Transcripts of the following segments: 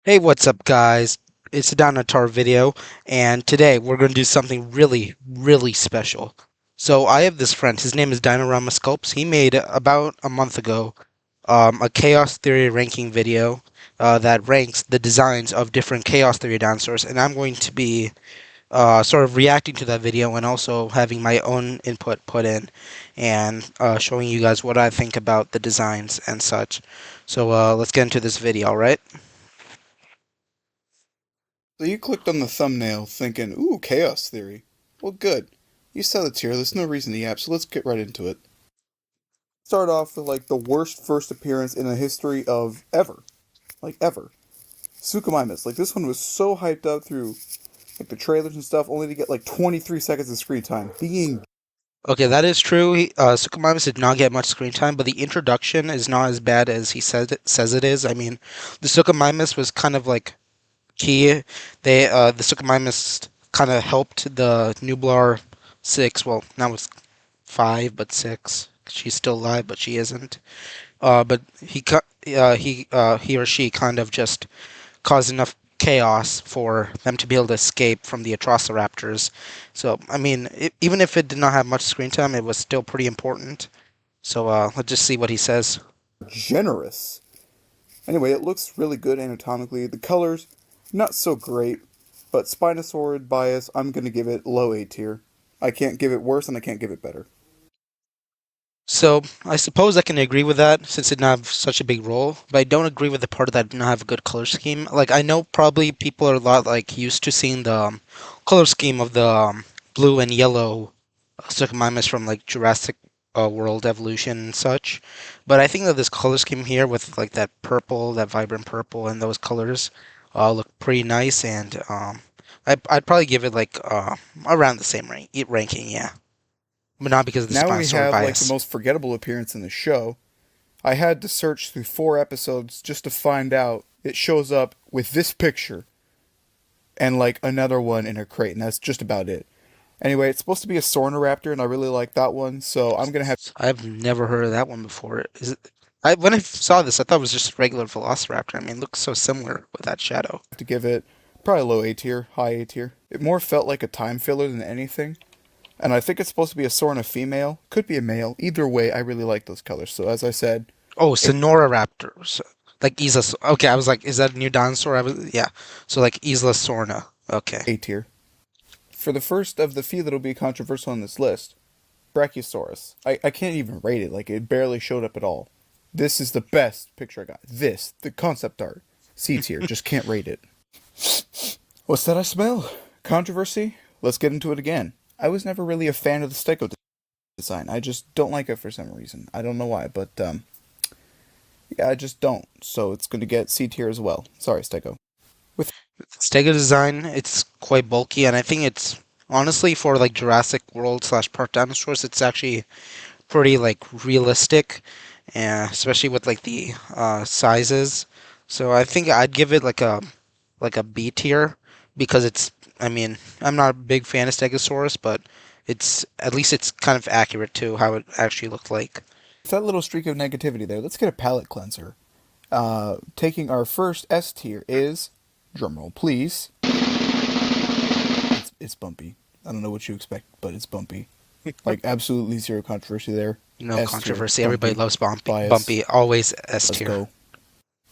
Hey, what's up, guys? It's a DinoAtharv video, and today we're going to do something really, really special. So I have this friend. His name is DinoRama's Sculpts. He made about a month ago a Chaos Theory ranking video that ranks the designs of different Chaos Theory dinosaurs, and I'm going to be sort of reacting to that video and also having my own input put in and showing you guys what I think about the designs and such. So let's get into this video, all right? So you clicked on the thumbnail thinking, ooh, chaos theory. Well, good. You saw the tier, there's no reason to yap, so let's get right into it. Start off with like the worst first appearance in the history of ever. Like ever. Suchomimus. Like this one was so hyped up through like the trailers and stuff, only to get like 23 seconds of screen time. Being Okay, that is true. Suchomimus did not get much screen time, but the introduction is not as bad as he says it is. I mean, the Suchomimus was kind of like key. The Suchomimus kind of helped the Nublar 6. Well, now it's 5, but 6. She's still alive, but she isn't. But he or she kind of just caused enough chaos for them to be able to escape from the Atrociraptors. So, I mean, even if it did not have much screen time, it was still pretty important. So, let's just see what he says. generous. Anyway, it looks really good anatomically. The colors, not so great, but Spinosaur bias, I'm gonna give it low A tier. I can't give it worse and I can't give it better. So, I suppose I can agree with that since it didn't have such a big role, but I don't agree with the part that did not have a good color scheme. Like, I know probably people are a lot like used to seeing the color scheme of the blue and yellow Suchomimus from like Jurassic World Evolution and such, but I think that this color scheme here with like that purple, that vibrant purple, and those colors look pretty nice, and I'd probably give it like around the same ranking, yeah, but not because of the Now we Spinosaur have like the bias. most forgettable appearance in the show. I had to search through 4 episodes just to find out it shows up with this picture and like another one in a crate, and that's just about it. Anyway, it's supposed to be a Sornoraptor, and I really like that one, so I'm gonna have I've never heard of that one before. Is it? When I saw this, I thought it was just a regular Velociraptor. I mean, it looks so similar with that shadow. to give it probably low A tier, high A tier. It more felt like a time filler than anything, and I think it's supposed to be a Sorna female, could be a male. Either way, I really like those colors. So as I said, Oh, Sonora Raptors. Like Isla. Okay, I was like, is that a new dinosaur? Yeah. So like Isla Sorna. Okay. A tier. For the first of the few that'll be controversial on this list, Brachiosaurus. I can't even rate it. Like, it barely showed up at all. This is the best picture I got. This, the concept art. C tier. Just can't rate it. What's that I smell? Controversy? Let's get into it again. I was never really a fan of the Stego design. I just don't like it for some reason. I don't know why, but, yeah, I just don't. So it's going to get C tier as well. Sorry, Stego. With Stega design, it's quite bulky, and I think it's honestly for like Jurassic World slash Park dinosaurs, it's actually pretty like realistic, and especially with like the sizes. So I think I'd give it like a B tier because it's. I mean, I'm not a big fan of Stegosaurus, but it's at least it's kind of accurate to how it actually looked like. that little streak of negativity there, let's get a palate cleanser. Taking our first S tier is, drumroll please, it's bumpy. I don't know what you expect, but it's bumpy. Like absolutely zero controversy there. No S tier, controversy. Everybody bumpy, loves Bumpy. bias. Bumpy always S Let's tier. go.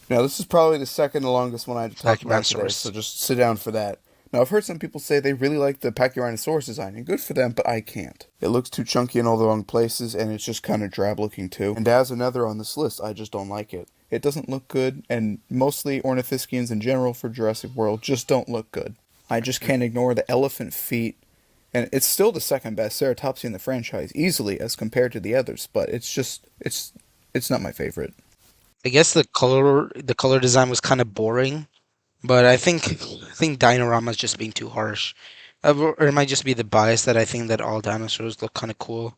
Now this is probably the second longest one I had to talk about today, so Pachyrhinosaurus. just sit down for that. Now I've heard some people say they really like the Pachyrhinosaurus design, and good for them, but I can't. It looks too chunky in all the wrong places, and it's just kind of drab looking too. And as another on this list, I just don't like it. It doesn't look good, and mostly Ornithischians in general for Jurassic World just don't look good. I just can't ignore the elephant feet, and it's still the second best ceratopsy in the franchise, easily as compared to the others. But it's just it's not my favorite. I guess the color design was kind of boring, but I think DinoRama's just being too harsh. Or it might just be the bias that I think that all dinosaurs look kind of cool.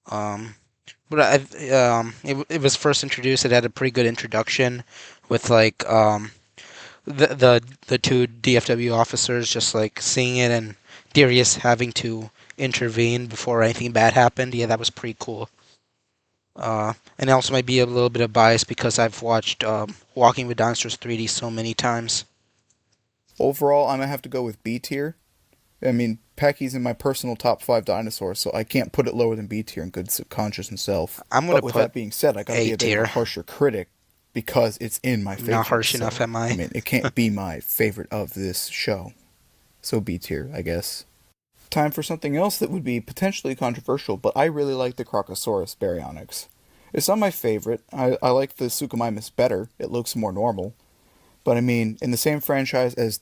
Um, but it was first introduced. It had a pretty good introduction with like the two DFW officers just like seeing it and Darius having to intervene before anything bad happened. Yeah, that was pretty cool. And it also might be a little bit of bias because I've watched Walking with Dinosaurs 3D so many times. Overall, I'm gonna have to go with B tier. I mean, Pecky's in my personal top 5 dinosaurs, so I can't put it lower than B tier in good conscience and self. I'm gonna But with put that being said, I gotta be A a bit of a tier. harsher critic because it's in my Not favorites. harsh enough, So, am I I? mean, it can't be my favorite of this show. So B tier, I guess. Time for something else that would be potentially controversial, but I really like the Crocosaurus baryonyx. It's not my favorite. I like the Suchomimus better. It looks more normal. But I mean, in the same franchise as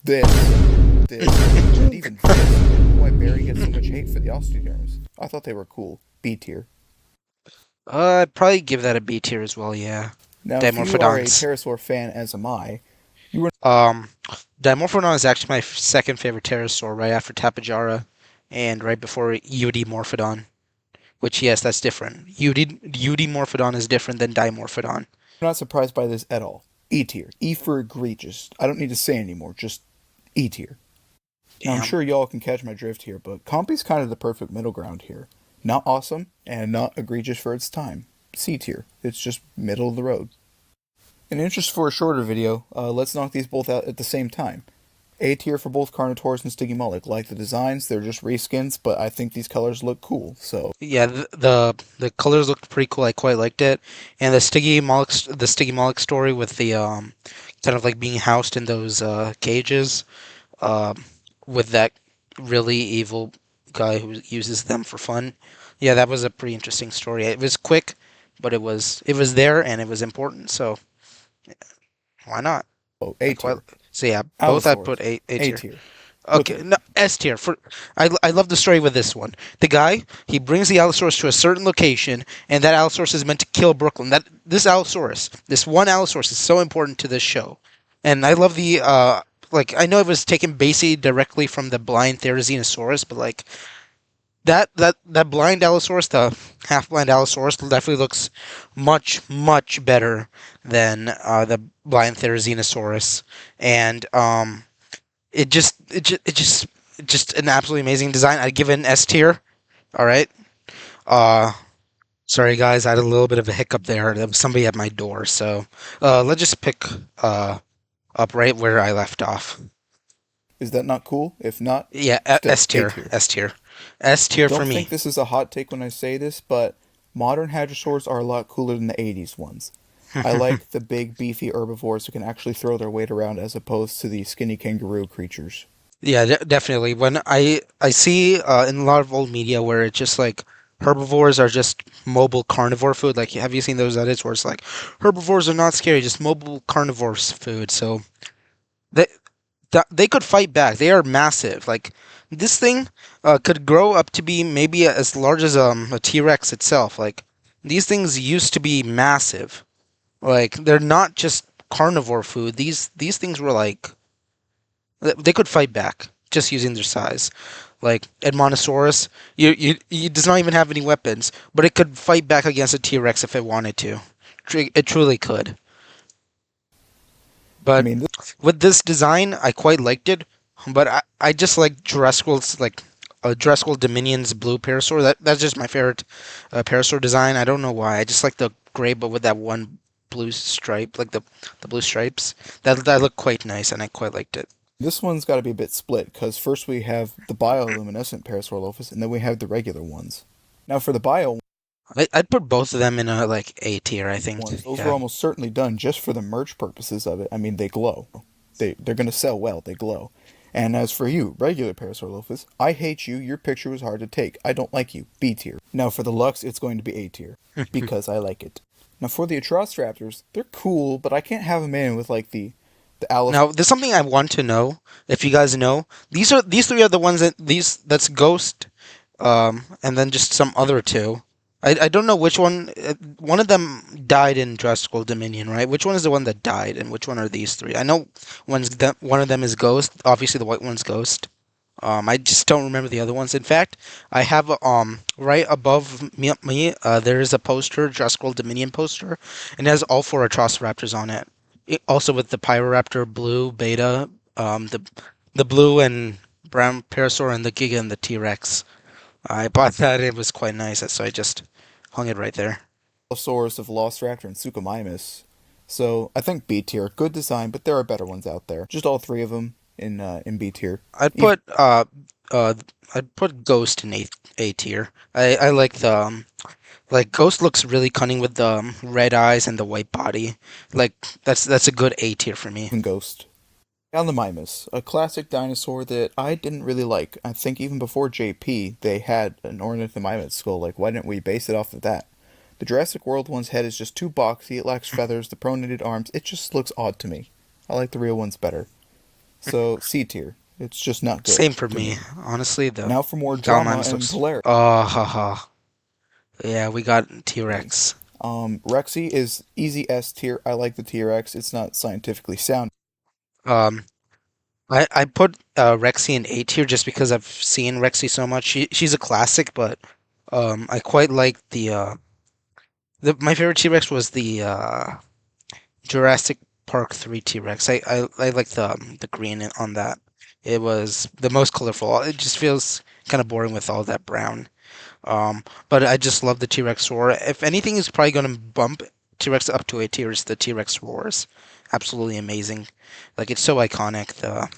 and even this, I don't know why Barry gets so much hate for the osteoderms. I thought they were cool. B tier. I'd probably give that a B tier as well. Yeah, Now, if you are a Dimorphodons. pterosaur fan, as am I, you were Um, Dimorphodon is actually my second favorite pterosaur, right after Tapejara, and right before Eudimorphodon. Which, yes, that's different. Eudimorphodon is different than Dimorphodon. not surprised by this at all. E tier. E for egregious. I don't need to say anymore. Just E tier. Now, I'm Damn. sure y'all can catch my drift here, but Compy's kind of the perfect middle ground here. Not awesome, and not egregious for its time. C tier. It's just middle of the road. In interest for a shorter video, let's knock these both out at the same time. A tier for both Carnotaurus and Stygimoloch. Like the designs, they're just reskins, but I think these colors look cool, so Yeah, the colors looked pretty cool. I quite liked it, and the Stygimoloch story with the kind of like being housed in those cages, um, with that really evil guy who uses them for fun. Yeah, that was a pretty interesting story. It was quick, but it was there and it was important. So why not? I A quite tier. so yeah, both I Allosaurus. put A A tier. tier. Look at Okay, it. no, S tier. I love the story with this one. The guy he brings the Allosaurus to a certain location, and that Allosaurus is meant to kill Brooklyn. That this one Allosaurus, is so important to this show, and I love the like I know it was taken basically directly from the blind Therizinosaurus, but like that blind Allosaurus, the half blind Allosaurus, definitely looks much better than the blind Therizinosaurus, and it just an absolutely amazing design. I'd give it an S tier. All right. Uh, sorry guys, I had a little bit of a hiccup there. There was somebody at my door, so let's just pick uh up right where I left off. Is that not cool? If not, Yeah, still S A tier, tier. S tier, S tier for Don't me. think this is a hot take when I say this, but modern hadrosaurs are a lot cooler than the 80s ones. I like the big, beefy herbivores who can actually throw their weight around as opposed to the skinny kangaroo creatures. Yeah, definitely. When I see in a lot of old media where it's just like herbivores are just mobile carnivore food. Like, have you seen those edits where it's like herbivores are not scary, just mobile carnivores food? So they they could fight back. They are massive. Like this thing could grow up to be maybe as large as a T-Rex itself. Like these things used to be massive. Like they're not just carnivore food. These things were like they could fight back just using their size. Like Edmontosaurus, it does not even have any weapons, but it could fight back against a T-Rex if it wanted to. It truly could. I But mean, with this design, I quite liked it. But I just like Jurassic World Dominion's blue parasaur. That's just my favorite parasaur design. I don't know why. I just like the gray, but with that one blue stripe, like the blue stripes. That looked quite nice, and I quite liked it. this one's got to be a bit split because first we have the bioluminescent Parasaurolophus and then we have the regular ones. Now, for the bio I'd put both of them in a like A tier. I think. ones, those were Yeah. almost certainly done just for the merch purposes of it. I mean, they glow. They're gonna sell well. They glow. And as for you, regular Parasaurolophus, I hate you. Your picture was hard to take. I don't like you. B tier. Now for the Lux, it's going to be A tier because I like it. Now for the Atrociraptors, they're cool, but I can't have them in with like the Alice. Now, there's something I want to know. If you guys know, these three are the ones that's Ghost, and then just some other two. I don't know which one. One of them died in Jurassic World Dominion, right? Which one is the one that died, and which one are these three? I know one of them is Ghost. Obviously, the white one's Ghost. I just don't remember the other ones. In fact, I have right above there is a poster, Jurassic World Dominion poster, and it has all four Atrociraptors on it. Also with the Pyroraptor blue beta, the blue and brown Parasaur and the Giga and the T Rex. I bought that. It was quite nice, so I just hung it right there. Allosaurus, the Velociraptor, and Suchomimus. So I think B tier, good design, but there are better ones out there. Just all three of them in B tier. I'd Even put uh I'd put Ghost in A tier. I like the like Ghost looks really cunning with the red eyes and the white body. Like that's a good A tier for me. Ghost. Gallimimus, a classic dinosaur that I didn't really like. I think even before JP, they had an ornithomimid skull. Like, why didn't we base it off of that? The Jurassic World one's head is just too boxy, it lacks feathers, the pronated arms, it just looks odd to me. I like the real ones better. So, C tier. It's just not good Same for to me. me. Honestly, the Now for more drama Gallimimus and looks. polarity. Oh, haha. Yeah, we got T-Rex. Rexy is easy S tier. I like the T-Rex. It's not scientifically sound. Um, I put Rexy in A tier just because I've seen Rexy so much. She's a classic, but I quite like the my favorite T-Rex was the Jurassic Park 3 T-Rex. I like the green on that. It was the most colorful. It just feels kind of boring with all that brown. But I just love the T-Rex roar. If anything is probably going to bump T-Rex up to A tier, is the T-Rex roars. Absolutely amazing. Like it's so iconic. The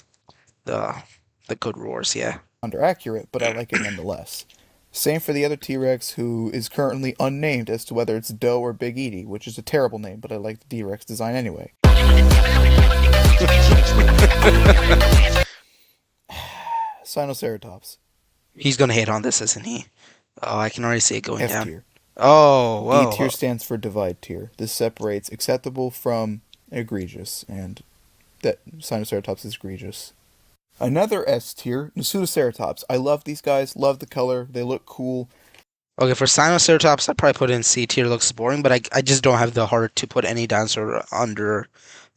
the good roars. Yeah. Under accurate, but I like it nonetheless. Same for the other T-Rex, who is currently unnamed as to whether it's Doe or Big Edie, which is a terrible name, but I like the T-Rex design anyway. Sinoceratops, He's gonna hit on this, isn't he? Oh, I can already see it going F down. tier. Oh, D whoa. tier stands for divide tier. This separates acceptable from egregious, and that Sinoceratops is egregious. Another S tier, Pseudoceratops. I love these guys, love the color, they look cool. Okay, for Sinoceratops, I'd probably put it in C tier. Looks boring, but I just don't have the heart to put any dinosaur under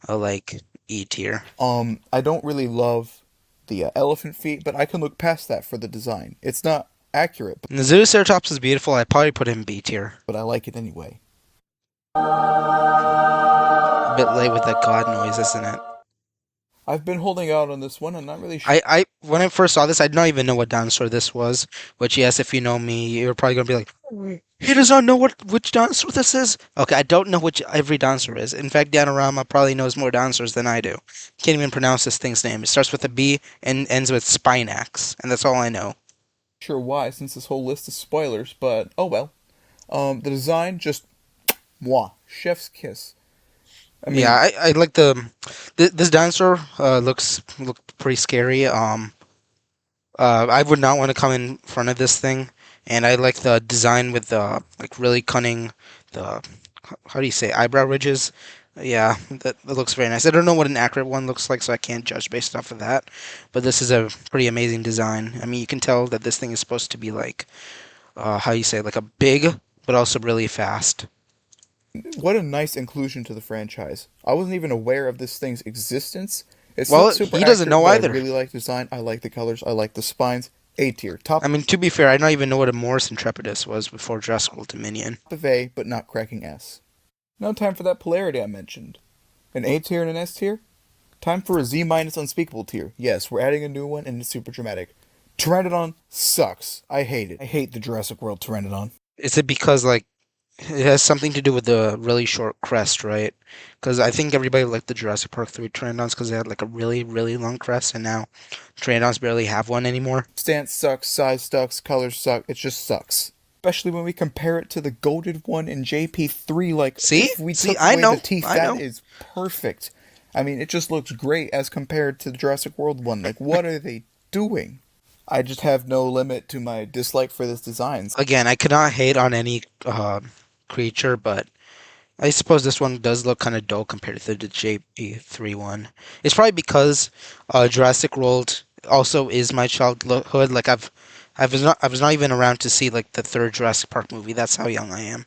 like E tier. I don't really love the elephant feet, but I can look past that for the design. It's not accurate, And the Zooceratops is beautiful. I'd probably put him in B tier. but I like it anyway. A bit late with that god noise, isn't it? I've been holding out on this one. I'm not really sure. I when I first saw this, I did not even know what dinosaur this was. Which, yes, if you know me, you're probably gonna be like, he does not know which dinosaur this is. Okay, I don't know which every dinosaur is. In fact, DinoRama probably knows more dinosaurs than I do. Can't even pronounce this thing's name. It starts with a B and ends with Spinax, and that's all I know. Sure why, since this whole list is spoilers, but oh well. The design just moi, chef's kiss. I Yeah, mean, I like this dinosaur. Look pretty scary. I would not want to come in front of this thing, and I like the design with the like really cunning the how do you say eyebrow ridges. Yeah, that looks very nice. I don't know what an accurate one looks like, so I can't judge based off of that. But this is a pretty amazing design. I mean, you can tell that this thing is supposed to be like how you say like a big, but also really fast. what a nice inclusion to the franchise. I wasn't even aware of this thing's existence. It's not Well, super he doesn't accurate, know but I either. really like the design. I like the colors. I like the spines. A tier. Top I mean, to be fair, I don't even know what a Morris Intrepidus was before Jurassic World Dominion. of A, but not cracking S. Now time for that polarity I mentioned. An A tier and an S tier? Time for a Z minus unspeakable tier. Yes, we're adding a new one and it's super dramatic. Pteranodon sucks. I hate it. I hate the Jurassic World Pteranodon. Is it because like it has something to do with the really short crest, right? Because I think everybody liked the Jurassic Park 3 Pteranodons because they had like a really, really long crest, and now Pteranodons barely have one anymore. Stance sucks, size sucks, colors suck. It just sucks. Especially when we compare it to the golded one in JP3. Like, See? if we See, took I away know. the teeth, I that know. is perfect. I mean, it just looks great as compared to the Jurassic World one. Like, what are they doing? I just have no limit to my dislike for this design. Again, I cannot hate on any creature, but I suppose this one does look kind of dull compared to the JP3 one. It's probably because Jurassic World also is my childhood. Like I was not even around to see like the third Jurassic Park movie. That's how young I am.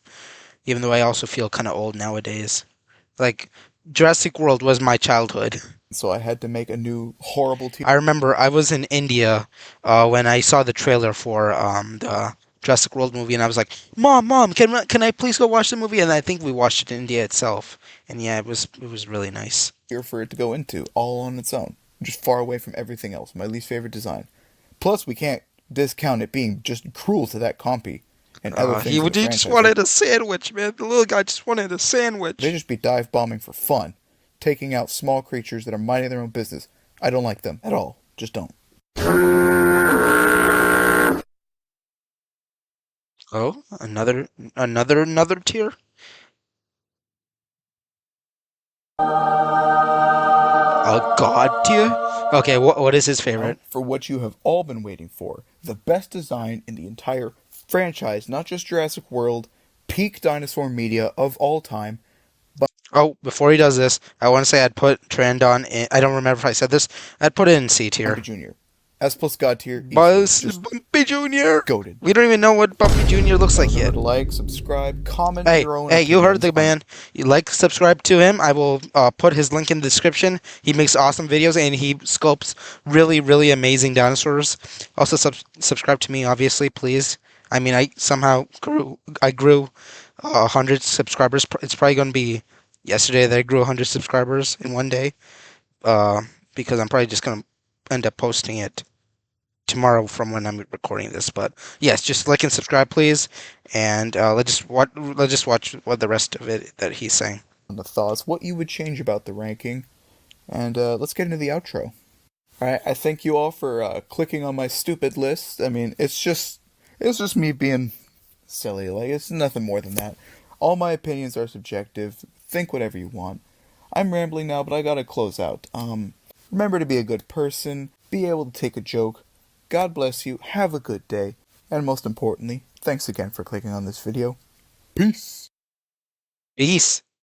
Even though I also feel kind of old nowadays. Like Jurassic World was my childhood. So I had to make a new horrible tier. I remember I was in India when I saw the trailer for the Jurassic World movie, and I was like, "Mom, can I please go watch the movie?" And I think we watched it in India itself, and yeah, it was really nice. Here for it to go into, all on its own. Just far away from everything else. My least favorite design. Plus, we can't discount it being just cruel to that compy. and other things in the He just franchise. wanted a sandwich, man. The little guy just wanted a They sandwich. just be dive bombing for fun, taking out small creatures that are minding their own business. I don't like them at all. Just don't. Oh, another tier. A god tier. Okay, what is his Now, favorite? for what you have all been waiting for, the best design in the entire franchise, not just Jurassic World, peak dinosaur media of all time, Oh, before he does this, I want to say I'd put Trandon in. I don't remember if I said this. I'd put it in C Bumpy tier. Jr. S plus God tier, easily. Buzz Just Bumpy Jr. goated. We don't even know what Bumpy Jr. looks Now like remember yet. to like, subscribe, comment Hey, your own hey, you heard opinions the on. man. You like, subscribe to him. I will put his link in the description. He makes awesome videos and he sculpts really, really amazing dinosaurs. Also, subscribe to me, obviously, please. I mean, I grew 100 subscribers. It's probably going to be yesterday that I grew 100 subscribers in one day. Uh, because I'm probably just going to end up posting it tomorrow from when I'm recording this. But yes, just like and subscribe, please, and let's just watch what the rest of it that he's saying. The thoughts, what you would change about the ranking, and let's get into the outro. Alright, I thank you all for clicking on my stupid list. I mean, it's just me being silly. Like, it's nothing more than that. All my opinions are subjective. Think whatever you want. I'm rambling now, but I gotta close out. Remember to be a good person, be able to take a joke. God bless you, have a good day, and most importantly, thanks again for clicking on this video. Peace! Peace.